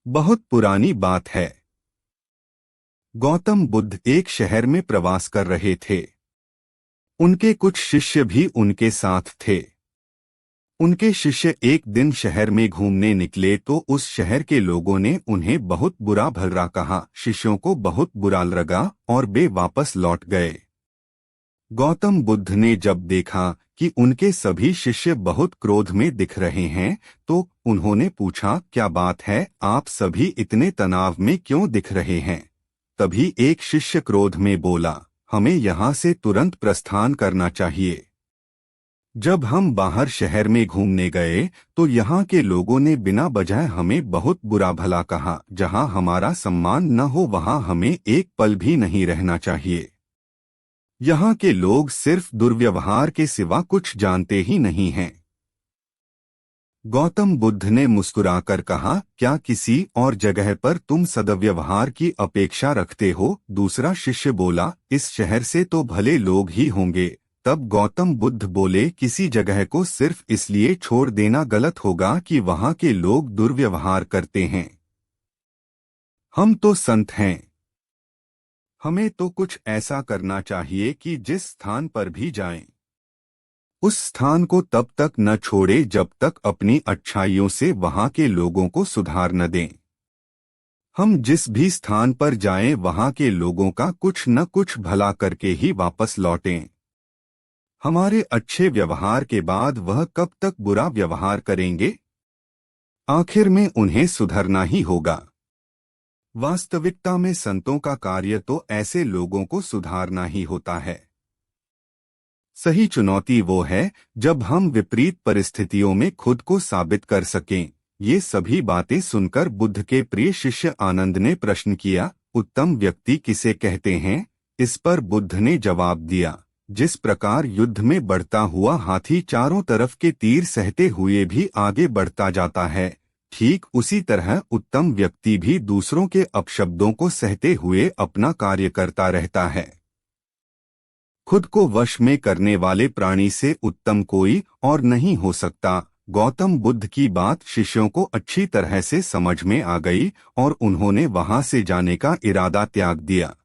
बहुत पुरानी बात है। गौतम बुद्ध एक शहर में प्रवास कर रहे थे। उनके कुछ शिष्य भी उनके साथ थे। उनके शिष्य एक दिन शहर में घूमने निकले तो उस शहर के लोगों ने उन्हें बहुत बुरा भला कहा। शिष्यों को बहुत बुरा लगा और वे वापस लौट गए। गौतम बुद्ध ने जब देखा कि उनके सभी शिष्य बहुत क्रोध में दिख रहे हैं तो उन्होंने पूछा, क्या बात है, आप सभी इतने तनाव में क्यों दिख रहे हैं? तभी एक शिष्य क्रोध में बोला, हमें यहाँ से तुरंत प्रस्थान करना चाहिए। जब हम बाहर शहर में घूमने गए तो यहाँ के लोगों ने बिना वजह हमें बहुत बुरा भला कहा। जहाँ हमारा सम्मान न हो वहाँ हमें एक पल भी नहीं रहना चाहिए। यहाँ के लोग सिर्फ दुर्व्यवहार के सिवा कुछ जानते ही नहीं हैं। गौतम बुद्ध ने मुस्कुराकर कहा, क्या किसी और जगह पर तुम सद्व्यवहार की अपेक्षा रखते हो? दूसरा शिष्य बोला, इस शहर से तो भले लोग ही होंगे। तब गौतम बुद्ध बोले, किसी जगह को सिर्फ इसलिए छोड़ देना गलत होगा कि वहाँ के लोग दुर्व्यवहार करते हैं। हम तो संत हैं। हमें तो कुछ ऐसा करना चाहिए कि जिस स्थान पर भी जाएं, उस स्थान को तब तक न छोड़े जब तक अपनी अच्छाइयों से वहां के लोगों को सुधार न दें। हम जिस भी स्थान पर जाएं वहां के लोगों का कुछ न कुछ भला करके ही वापस लौटें। हमारे अच्छे व्यवहार के बाद वह कब तक बुरा व्यवहार करेंगे? आखिर में उन्हें सुधरना ही होगा। वास्तविकता में संतों का कार्य तो ऐसे लोगों को सुधारना ही होता है। सही चुनौती वो है जब हम विपरीत परिस्थितियों में खुद को साबित कर सकें। ये सभी बातें सुनकर बुद्ध के प्रिय शिष्य आनंद ने प्रश्न किया, उत्तम व्यक्ति किसे कहते हैं? इस पर बुद्ध ने जवाब दिया, जिस प्रकार युद्ध में बढ़ता हुआ हाथी चारों तरफ के तीर सहते हुए भी आगे बढ़ता जाता है, ठीक उसी तरह उत्तम व्यक्ति भी दूसरों के अपशब्दों को सहते हुए अपना कार्य करता रहता है। खुद को वश में करने वाले प्राणी से उत्तम कोई और नहीं हो सकता। गौतम बुद्ध की बात शिष्यों को अच्छी तरह से समझ में आ गई और उन्होंने वहां से जाने का इरादा त्याग दिया।